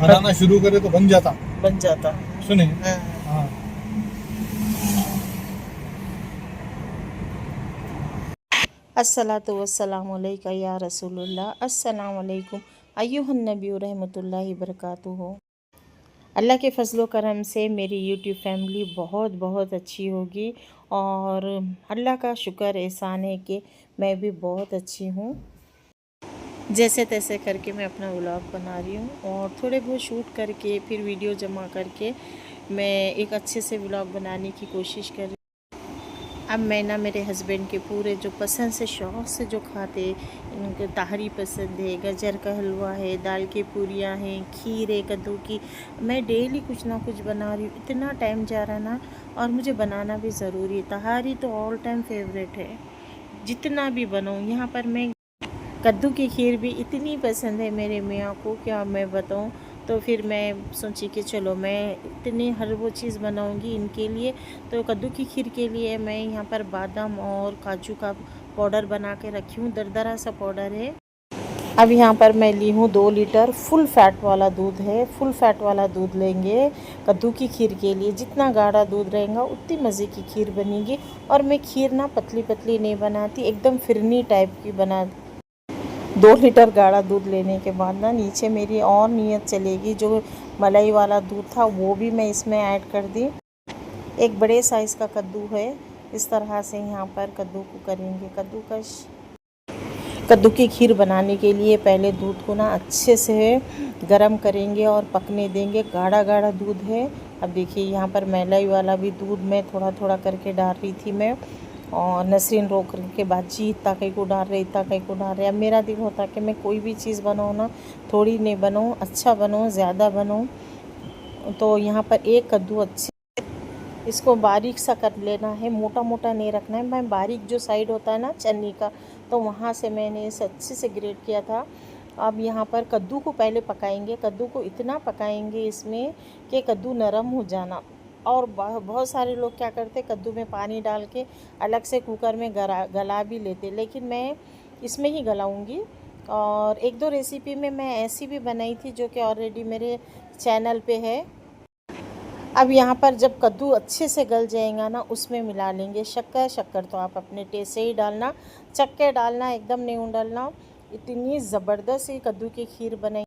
बनाना शुरू करे तो बन जाता। सुने। हाँ। हाँ। अस्सलातु वस्सलामु अलैका या रसूलुल्लाह, अस्सलामु अलैकुम अय्युहन नबी व रहमतुल्लाहि बरकातुहू। अल्लाह के फजलो करम से मेरी यूट्यूब फैमिली बहुत बहुत अच्छी होगी और अल्लाह का शुक्र एहसान है कि मैं भी बहुत अच्छी हूँ। जैसे तैसे करके मैं अपना व्लॉग बना रही हूँ और थोड़े बहुत शूट करके फिर वीडियो जमा करके मैं एक अच्छे से व्लॉग बनाने की कोशिश कर रही हूँ। अब मैं ना मेरे हस्बैंड के पूरे जो पसंद से शौक़ से जो खाते, इनको ताहरी पसंद है, गाजर का हलवा है, दाल की पूरियाँ हैं, खीर है कद्दू की। मैं डेली कुछ ना कुछ बना रही हूँ, इतना टाइम जा रहा ना, और मुझे बनाना भी ज़रूरी है। ताहरी तो ऑल टाइम फेवरेट है, जितना भी बनाऊँ। यहाँ पर मैं कद्दू की खीर भी इतनी पसंद है मेरे मियाँ को, क्या मैं बताऊँ। तो फिर मैं सोची कि चलो मैं इतनी हर वो चीज़ बनाऊंगी इनके लिए। तो कद्दू की खीर के लिए मैं यहाँ पर बादाम और काजू का पाउडर बना के रखी हूँ, दरदरा सा पाउडर है। अब यहाँ पर मैं ली हूँ 2 लीटर फुल फैट वाला दूध है। फुल फैट वाला दूध लेंगे कद्दू की खीर के लिए। जितना गाढ़ा दूध रहेगा उतनी मज़े की खीर बनेगी। और मैं खीर ना पतली पतली नहीं बनाती, एकदम फिरनी टाइप की बना। 2 लीटर गाढ़ा दूध लेने के बाद ना नीचे मेरी और नीयत चलेगी, जो मलाई वाला दूध था वो भी मैं इसमें ऐड कर दी। एक बड़े साइज़ का कद्दू है, इस तरह से यहाँ पर कद्दू को करेंगे कद्दूकश। कद्दू की खीर बनाने के लिए पहले दूध को ना अच्छे से गरम करेंगे और पकने देंगे। गाढ़ा गाढ़ा दूध है। अब देखिए यहाँ पर मलाई वाला भी दूध में थोड़ा थोड़ा करके डाल रही थी मैं, और नसरीन रोक के बाद जी इतना कहीं को डाल रहे, इतना कहीं को डाल रहे। अब मेरा दिल होता कि मैं कोई भी चीज़ बनाऊँ ना, थोड़ी नहीं बनाऊँ, अच्छा बनाऊँ, ज़्यादा बनाऊँ। तो यहाँ पर एक कद्दू अच्छे इसको बारीक सा कर लेना है, मोटा मोटा नहीं रखना है। मैं बारीक जो साइड होता है ना चन्नी का, तो वहाँ से मैंने इसे अच्छे से ग्रेट किया था। अब यहाँ पर कद्दू को पहले पकाएंगे। कद्दू को इतना पकाएंगे इसमें कि कद्दू नरम हो जाना। और बहुत सारे लोग क्या करते, कद्दू में पानी डाल के अलग से कुकर में गला भी लेते, लेकिन मैं इसमें ही गलाऊंगी। और 1-2 रेसिपी में मैं ऐसी भी बनाई थी जो कि ऑलरेडी मेरे चैनल पे है। अब यहाँ पर जब कद्दू अच्छे से गल जाएगा ना, उसमें मिला लेंगे शक्कर। शक्कर तो आप अपने टेस्ट से ही डालना, चक्के डालना, एकदम नहीं डालना। इतनी ज़बरदस्त ये कद्दू की खीर बने।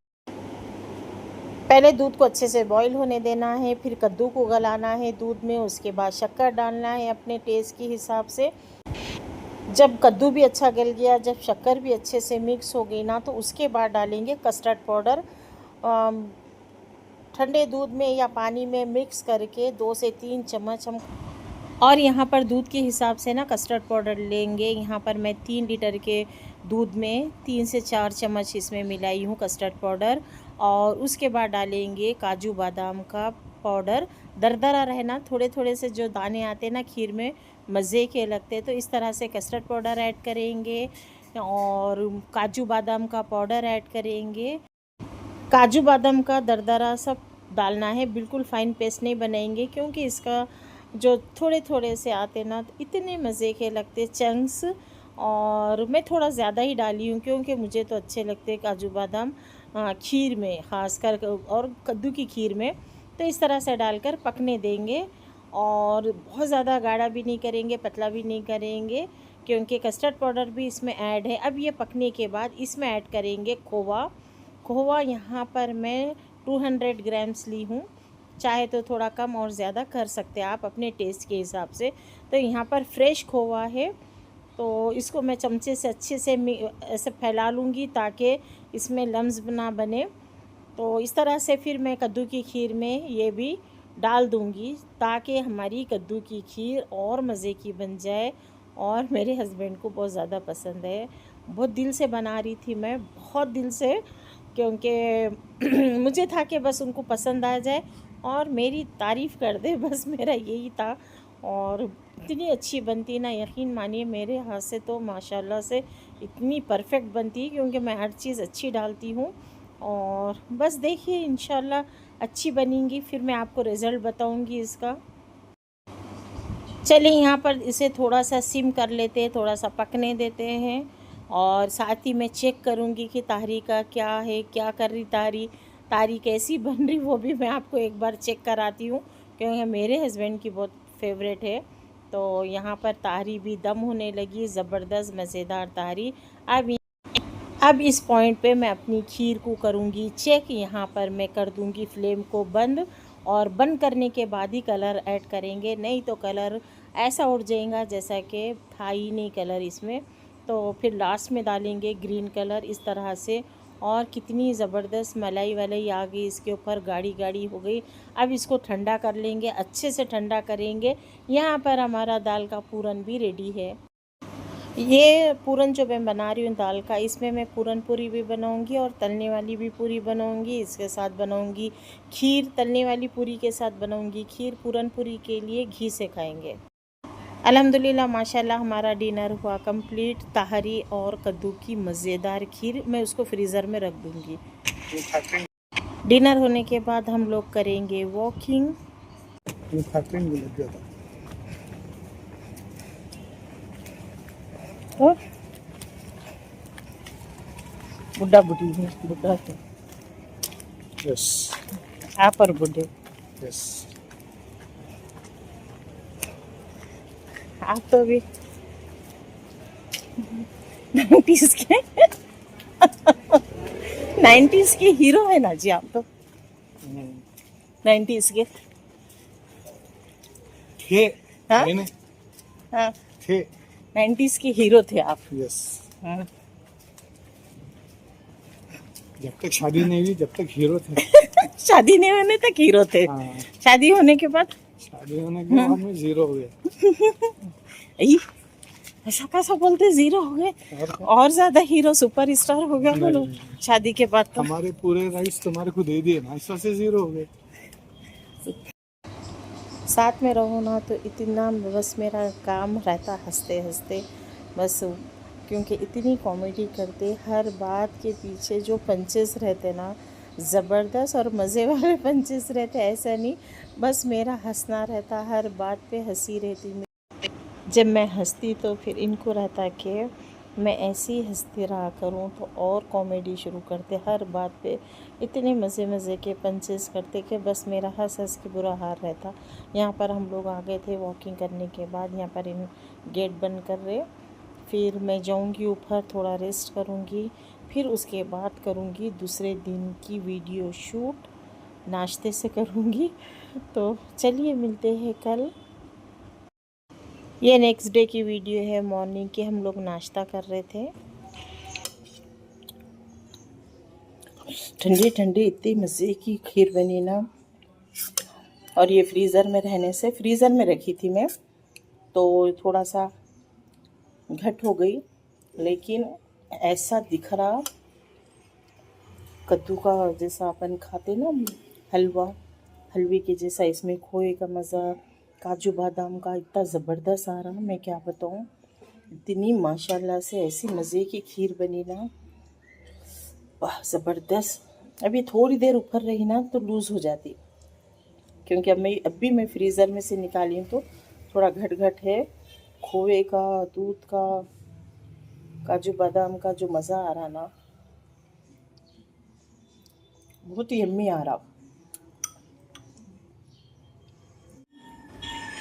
पहले दूध को अच्छे से बॉईल होने देना है, फिर कद्दू को गलाना है दूध में, उसके बाद शक्कर डालना है अपने टेस्ट के हिसाब से। जब कद्दू भी अच्छा गल गया, जब शक्कर भी अच्छे से मिक्स हो गई ना, तो उसके बाद डालेंगे कस्टर्ड पाउडर। ठंडे दूध में या पानी में मिक्स करके 2 से 3 चम्मच हम, और यहाँ पर दूध के हिसाब से ना कस्टर्ड पाउडर लेंगे। यहाँ पर मैं 3 लीटर के दूध में 3 से 4 चम्मच इसमें मिलाई हूँ कस्टर्ड पाउडर। और उसके बाद डालेंगे काजू बादाम का पाउडर। दरदरा रहना, थोड़े थोड़े से जो दाने आते हैं ना खीर में, मज़े के लगते हैं। तो इस तरह से कस्टर्ड पाउडर ऐड करेंगे और काजू बादाम का पाउडर ऐड करेंगे। काजू बादाम का दरदरा सब डालना है, बिल्कुल फ़ाइन पेस्ट नहीं बनाएंगे, क्योंकि इसका जो थोड़े थोड़े से आते ना तो इतने मज़े के लगते चंक्स। और मैं थोड़ा ज़्यादा ही डाली हूँ, क्योंकि मुझे तो अच्छे लगते काजू बादाम खीर में, ख़ासकर और कद्दू की खीर में। तो इस तरह से डालकर पकने देंगे, और बहुत ज़्यादा गाढ़ा भी नहीं करेंगे, पतला भी नहीं करेंगे, क्योंकि कस्टर्ड पाउडर भी इसमें ऐड है। अब ये पकने के बाद इसमें ऐड करेंगे खोवा। खोवा यहाँ पर मैं 200 ग्राम्स ली हूँ, चाहे तो थोड़ा कम और ज़्यादा कर सकते हैं आप अपने टेस्ट के हिसाब से। तो यहाँ पर फ्रेश खोवा है, तो इसको मैं चमचे से अच्छे से ऐसे फैला लूँगी ताकि इसमें लम्स ना बने। तो इस तरह से फिर मैं कद्दू की खीर में ये भी डाल दूँगी, ताकि हमारी कद्दू की खीर और मज़े की बन जाए। और मेरे हस्बैंड को बहुत ज़्यादा पसंद है। बहुत दिल से बना रही थी मैं, बहुत दिल से, क्योंकि मुझे था कि बस उनको पसंद आ जाए और मेरी तारीफ़ कर दे, बस मेरा यही था। और इतनी अच्छी बनती ना, यकीन मानिए मेरे हाथ से तो माशाल्लाह से इतनी परफेक्ट बनती है, क्योंकि मैं हर चीज़ अच्छी डालती हूँ। और बस देखिए इंशाल्लाह अच्छी बनेंगी, फिर मैं आपको रिज़ल्ट बताऊँगी इसका। चलिए यहाँ पर इसे थोड़ा सा सिम कर लेते हैं, थोड़ा सा पकने देते हैं। और साथ ही मैं चेक करूँगी कि ताहरी का क्या है, क्या कर रही ताहरी। तारी कैसी बन रही वो भी मैं आपको एक बार चेक कराती हूँ, क्योंकि मेरे हस्बैंड की बहुत फेवरेट है। तो यहाँ पर तारी भी दम होने लगी, ज़बरदस्त मज़ेदार तारी। अब इस पॉइंट पे मैं अपनी खीर को करूँगी चेक। यहाँ पर मैं कर दूँगी फ्लेम को बंद, और बंद करने के बाद ही कलर ऐड करेंगे, नहीं तो कलर ऐसा उड़ जाएगा जैसा कि था ही नहीं कलर इसमें। तो फिर लास्ट में डालेंगे ग्रीन कलर इस तरह से। और कितनी ज़बरदस्त मलाई वलाई आ गई इसके ऊपर, गाढ़ी गाढ़ी हो गई। अब इसको ठंडा कर लेंगे, अच्छे से ठंडा करेंगे। यहाँ पर हमारा दाल का पूरन भी रेडी है। ये पूरन जो मैं बना रही हूँ दाल का, इसमें मैं पूरन पूरी भी बनाऊँगी और तलने वाली भी पूरी बनाऊँगी। इसके साथ बनाऊँगी खीर, तलने वाली पूरी के साथ बनाऊँगी खीर। पूरन पूरी के लिए घी से खाएंगे। अल्हम्दुलिल्लाह माशाल्लाह हमारा डिनर हुआ कंप्लीट। ताहरी और कद्दू की मज़ेदार खीर, मैं उसको फ्रीज़र में रख दूँगी। डिनर होने के बाद हम लोग करेंगे वॉकिंग। बुढ़ा बुढ़ी है, बुढ़ा है। यस आप और बुढ़े। यस आप तो अभी 90s के 90s के हीरो है ना जी, आप तो 90s के थे। हाँ? मैंने हाँ, थे। 90s के हीरो थे आप। यस हाँ। जब तक शादी नहीं हुई जब तक हीरो थे। शादी नहीं होने तक हीरो थे। हाँ, शादी होने के बाद शादी होने के बाद में जीरो हो गया। ई, ऐसा कैसा बोलते जीरो हो गए? और ज्यादा हीरो सुपर स्टार हो गया बोलो शादी के बाद तो। हमारे पूरे राइट्स तुम्हारे को दे दिए ना, इस वजह से जीरो हो गए। साथ में रहो ना तो इतना बस मेरा काम रहता हंसते हंसते बस, क्योंकि इतनी कॉमेडी करते, हर बात के पीछे जो पंचेस रहते ना ज़बरदस्त और मज़े वाले पंचेस रहते, ऐसा नहीं बस मेरा हंसना रहता, हर बात पे हंसी रहती। जब मैं हंसती तो फिर इनको रहता कि मैं ऐसे ही हंसती रहा करूं, तो और कॉमेडी शुरू करते, हर बात पे इतने मज़े मज़े के पंचेस करते कि बस मेरा हंस हंस के बुरा हाल रहता। यहाँ पर हम लोग आ गए थे वॉकिंग करने के बाद, यहाँ पर इन गेट बंद कर रहे। फिर मैं जाऊंगी ऊपर, थोड़ा रेस्ट करूंगी, फिर उसके बाद करूंगी दूसरे दिन की वीडियो शूट, नाश्ते से करूंगी। तो चलिए मिलते हैं कल। ये नेक्स्ट डे की वीडियो है, मॉर्निंग की। हम लोग नाश्ता कर रहे थे, ठंडी ठंडी इतनी मज़े की खीर बनी ना। और ये फ्रीज़र में रहने से, फ्रीज़र में रखी थी मैं तो थोड़ा सा घट हो गई, लेकिन ऐसा दिख रहा कद्दू का जैसा अपन खाते ना हलवा, हलवे के जैसा। इसमें खोए का मज़ा, काजू बादाम का इतना ज़बरदस्त आ रहा, मैं क्या बताऊँ। इतनी माशाल्लाह से ऐसी मज़े की खीर बनी ना, वाह ज़बरदस्त। अभी थोड़ी देर ऊपर रही ना तो लूज़ हो जाती, क्योंकि अभी मैं फ्रीज़र में से निकाली हूँ तो थोड़ा घट घट है। खोए का, दूध का, काजू बादाम का जो मज़ा आ रहा ना, बहुत ही यम्मी आ रहा।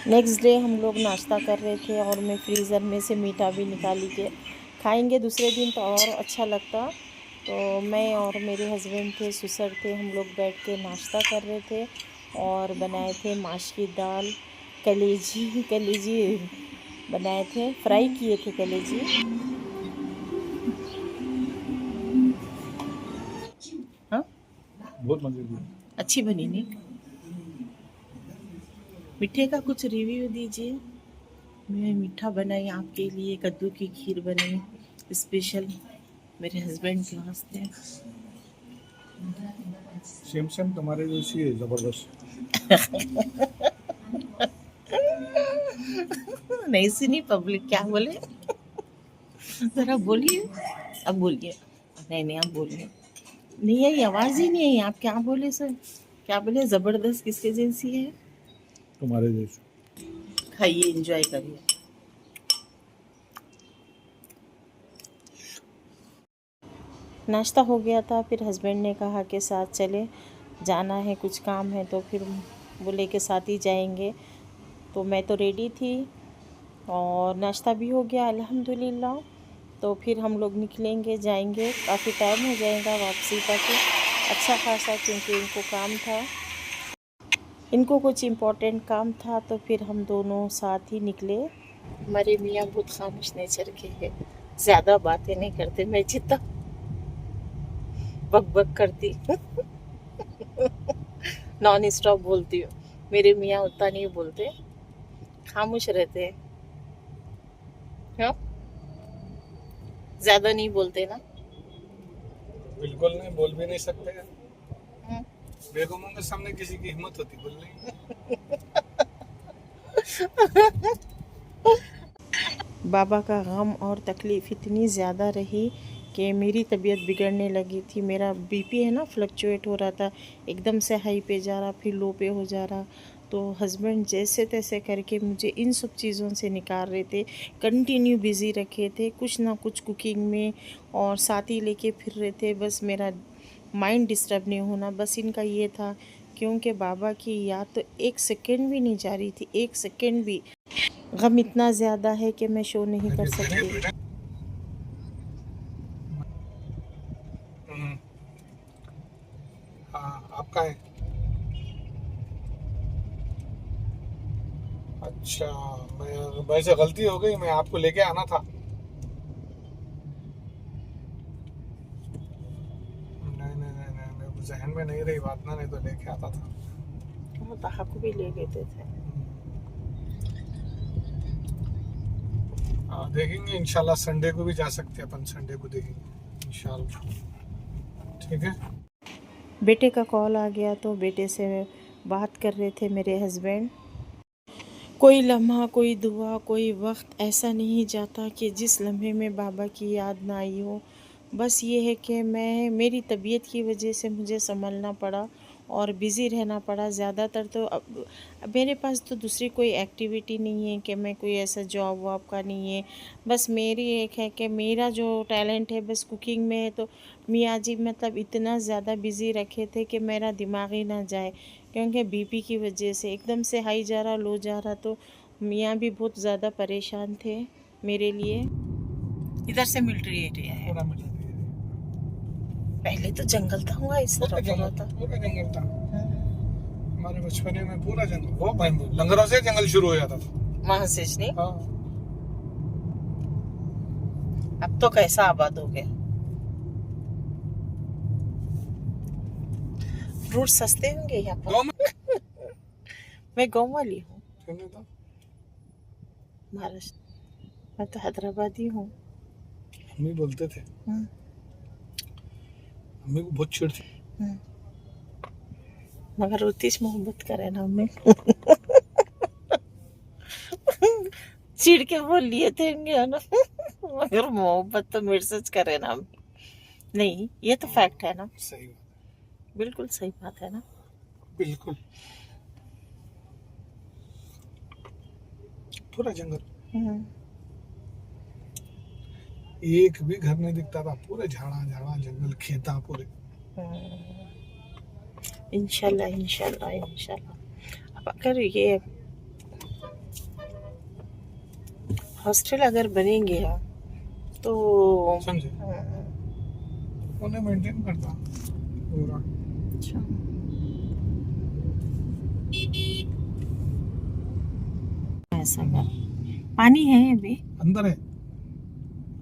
नेक्स्ट डे हम लोग नाश्ता कर रहे थे और मैं फ्रीज़र में से मीठा भी निकाली के खाएंगे दूसरे दिन तो और अच्छा लगता। तो मैं और मेरे हस्बैंड थे, सुसर थे, हम लोग बैठ के नाश्ता कर रहे थे और बनाए थे माश की दाल, कलेजी बनाए थे, फ्राई किए थे कलेजी। हाँ, बहुत मजे की। अच्छी बनी नहीं? मीठे का कुछ रिव्यू दीजिए। मैं मीठा बनाई आपके लिए, कद्दू की खीर बनाई स्पेशल मेरे हस्बैंड के वास्ते। सेम सेम तुम्हारे जैसी है, जबरदस्त। नहीं सुनी पब्लिक क्या बोले? जरा बोलिए, अब बोलिए। नहीं नहीं, आप बोलिए। नहीं आई, आवाज़ ही नहीं आई। आप क्या बोले सर? क्या बोले? ज़बरदस्त किसके जैसी है? तुम्हारे जैसी। खाइए, एंजॉय करिए। नाश्ता हो गया था। फिर हस्बैंड ने कहा कि साथ चले, जाना है, कुछ काम है, तो फिर वो लेके साथ ही जाएंगे। तो मैं तो रेडी थी और नाश्ता भी हो गया अल्हम्दुलिल्लाह। तो फिर हम लोग निकलेंगे, जाएंगे। काफ़ी टाइम हो जाएगा वापसी तक, अच्छा खासा, क्योंकि इनको काम था, इनको कुछ इम्पोर्टेंट काम था। तो फिर हम दोनों साथ ही निकले। हमारे मियाँ बहुत खामोश नेचर के हैं, ज़्यादा बातें नहीं करते। मैं जितना बक बक करती नॉन स्टॉप बोलती हूँ, मेरे मियाँ उतना नहीं बोलते, खामोश रहते हैं। हाँ, ज़्यादा नहीं बोलते ना। बिल्कुल नहीं, बोल भी नहीं सकते हैं। हम्म। बेगमों के सामने किसी की हिम्मत होती बोलने की? बाबा का गम और तकलीफ़ इतनी ज़्यादा रही कि मेरी तबीयत बिगड़ने लगी थी। मेरा बीपी है ना, फ्लक्चुएट हो रहा था, एकदम से हाई पे जा रहा, फिर लो पे हो जा रहा। तो हस्बैंड जैसे तैसे करके मुझे इन सब चीज़ों से निकाल रहे थे, कंटिन्यू बिज़ी रखे थे कुछ ना कुछ कुकिंग में, और साथ ही लेके फिर रहे थे। बस मेरा माइंड डिस्टर्ब नहीं होना, बस इनका ये था। क्योंकि बाबा की याद तो एक सेकंड भी नहीं जा रही थी, एक सेकंड भी। गम इतना ज़्यादा है कि मैं शो नहीं कर सकती। हम्म, हाँ, आपका है। अच्छा, मैं वैसे गलती हो गई, मैं आपको लेके आना था। नहीं नहीं नहीं नहीं, मेरे को जहन में नहीं रही बात ना, नहीं तो लेके आता था। वो ताहा को भी ले गए थे। देखेंगे इंशाल्लाह, संडे को भी जा सकते हैं अपन, संडे को देखेंगे इंशाल्लाह। ठीक है। बेटे का कॉल आ गया तो बेटे से बात कर रहे थे मेरे हस्बैंड। कोई लम्हा, कोई दुआ, कोई वक्त ऐसा नहीं जाता कि जिस लम्हे में बाबा की याद ना आई हो। बस ये है कि मेरी तबीयत की वजह से मुझे संभलना पड़ा और बिज़ी रहना पड़ा ज़्यादातर। तो अब मेरे पास तो दूसरी कोई एक्टिविटी नहीं है कि मैं कोई ऐसा जॉब वॉब का नहीं है। बस मेरी एक है कि मेरा जो टैलेंट है बस कुकिंग में है। तो मियाँ जी मतलब इतना ज़्यादा बिज़ी रखे थे कि मेरा दिमाग ही ना जाए, क्योंकि बीपी की वजह से एकदम से हाई जा रहा, लो जा रहा। तो मियाँ भी बहुत ज़्यादा परेशान थे मेरे लिए। इधर से मिलिट्री एरिया है, पूरा मिल रही है। पहले तो जंगल था, हुआ इस पूरा तरफ जंगल था। था, पूरा जंगल था। हमारे बचपने में पूरा जंगल, वो भाई लंगरों से जंगल शुरू हो जाता था। वहां से नहीं, हाँ, अब तो कैसा आबाद हो गया। फ्रूट सस्ते होंगे यहाँ पर। गाँव में मैं गाँव वाली हूँ, रहने दो। महाराष्ट्र। मैं तो हैदराबादी हूँ। हम ही बोलते थे, हम्म, हमें को बहुत चिढ़ थी। हम्म। मगर उतीस मोहब्बत करे ना हमें। चिढ़ के बोल लिए थे है ना। मगर मोहब्बत तो मेरे से करे ना हमें। नहीं, ये तो फैक्ट है ना, सही बात, बिल्कुल सही बात है ना। बिल्कुल। पूरा जंगल, हम्म, एक भी घर नहीं दिखता था, पूरे झाड़ा झाड़ा जंगल, खेता पूरे। हम्म। इंशाल्लाह इंशाल्लाह इंशाल्लाह। अब अगर ये हॉस्टल अगर बनेंगे तो समझे, उन्हें मेंटेन करता पूरा। अच्छा। ऐसा कर, पानी है अभी। अंदर है,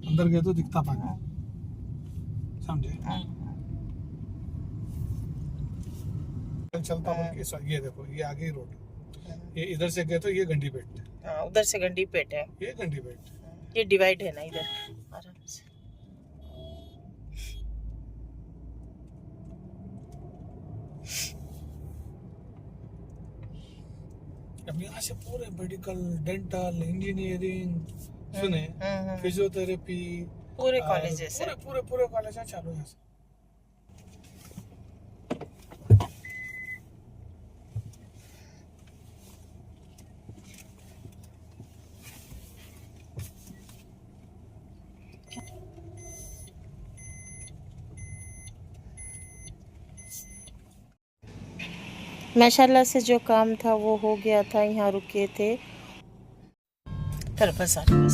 अंदर गए तो दिखता पानी, समझे। चलता बोल के ये देखो, ये आगे ही रोड, ये इधर से गए तो ये गंडी पेट, हाँ, उधर से गंडी पेट है, ये गंडी पेट। ये डिवाइड है ना इधर, आराम से। अब यहाँ से पूरे मेडिकल, डेंटल, इंजीनियरिंग, सुने, फिजियोथेरेपी, पूरे कॉलेजेस पूरे है। पूरे पूरे कॉलेज है चालू यहाँ से। माशाल्लाह से जो काम था वो हो गया था, यहाँ रुके थे। बस भूख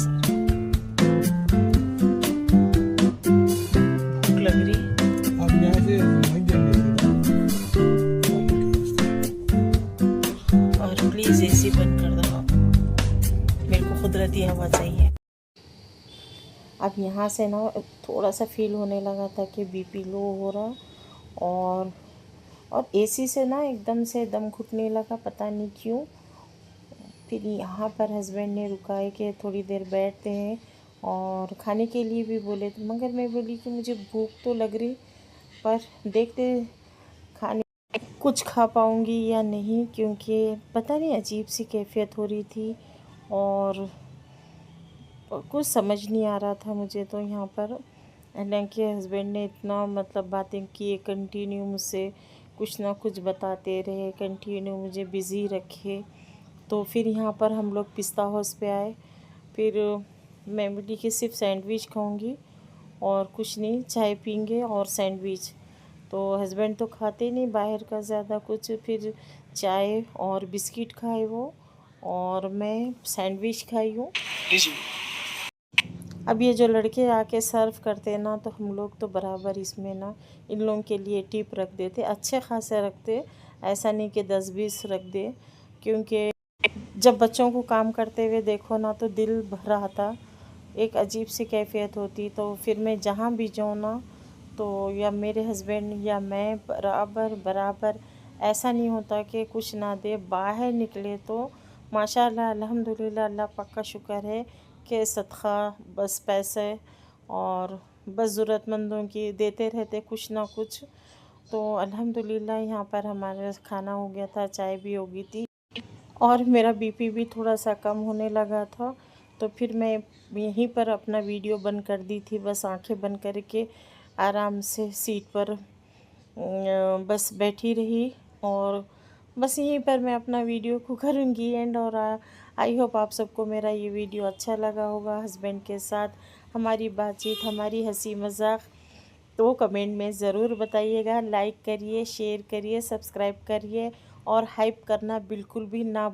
लग रही। अब यहाँ से वहीं जाएंगे और प्लीज़ एसी बंद कर दो, मेरे को कुदरती हवा चाहिए। अब यहाँ से ना थोड़ा सा फील होने लगा था कि बीपी लो हो रहा, और एसी से ना एकदम से दम घुटने लगा, पता नहीं क्यों। फिर यहाँ पर हस्बैंड ने रुकाए कि थोड़ी देर बैठते हैं, और खाने के लिए भी बोले थे, मगर मैं बोली कि मुझे भूख तो लग रही, पर देखते खाने कुछ खा पाऊँगी या नहीं, क्योंकि पता नहीं अजीब सी कैफियत हो रही थी और कुछ समझ नहीं आ रहा था मुझे। तो यहाँ पर हालांकि हस्बैंड ने इतना मतलब बातें की, कंटिन्यू मुझसे कुछ ना कुछ बताते रहे, कंटिन्यू मुझे बिज़ी रखे। तो फिर यहाँ पर हम लोग पिस्ता हाउस पे आए। फिर मैं बोली कि सिर्फ सैंडविच खाऊंगी और कुछ नहीं, चाय पीएंगे और सैंडविच। तो हस्बैंड तो खाते नहीं बाहर का ज़्यादा कुछ, फिर चाय और बिस्किट खाए वो, और मैं सैंडविच खाई हूँ। अब ये जो लड़के आके सर्व करते हैं ना, तो हम लोग तो बराबर इसमें ना इन लोगों के लिए टिप रख देते, अच्छे खासे रखते, ऐसा नहीं कि 10-20 रख दे। क्योंकि जब बच्चों को काम करते हुए देखो ना तो दिल भर आता, एक अजीब सी कैफियत होती। तो फिर मैं जहाँ भी जाऊँ ना, तो या मेरे हस्बैंड या मैं बराबर बराबर, ऐसा नहीं होता कि कुछ ना दे। बाहर निकले तो माशाल्लाह अल्हम्दुलिल्लाह, अल्लाह पाक का शुक्र है कि सदका बस पैसे और बस ज़रूरतमंदों की देते रहते कुछ ना कुछ। तो अल्हम्दुलिल्लाह यहाँ पर हमारा खाना हो गया था, चाय भी हो गई थी, और मेरा बीपी भी थोड़ा सा कम होने लगा था। तो फिर मैं यहीं पर अपना वीडियो बंद कर दी थी, बस आंखें बंद करके आराम से सीट पर बस बैठी रही, और बस यहीं पर मैं अपना वीडियो को करूँगी एंड। और आई होप आप सबको मेरा ये वीडियो अच्छा लगा होगा। हस्बैंड के साथ हमारी बातचीत, हमारी हंसी मजाक, तो कमेंट में ज़रूर बताइएगा। लाइक करिए, शेयर करिए, सब्सक्राइब करिए, और हाइप करना बिल्कुल भी ना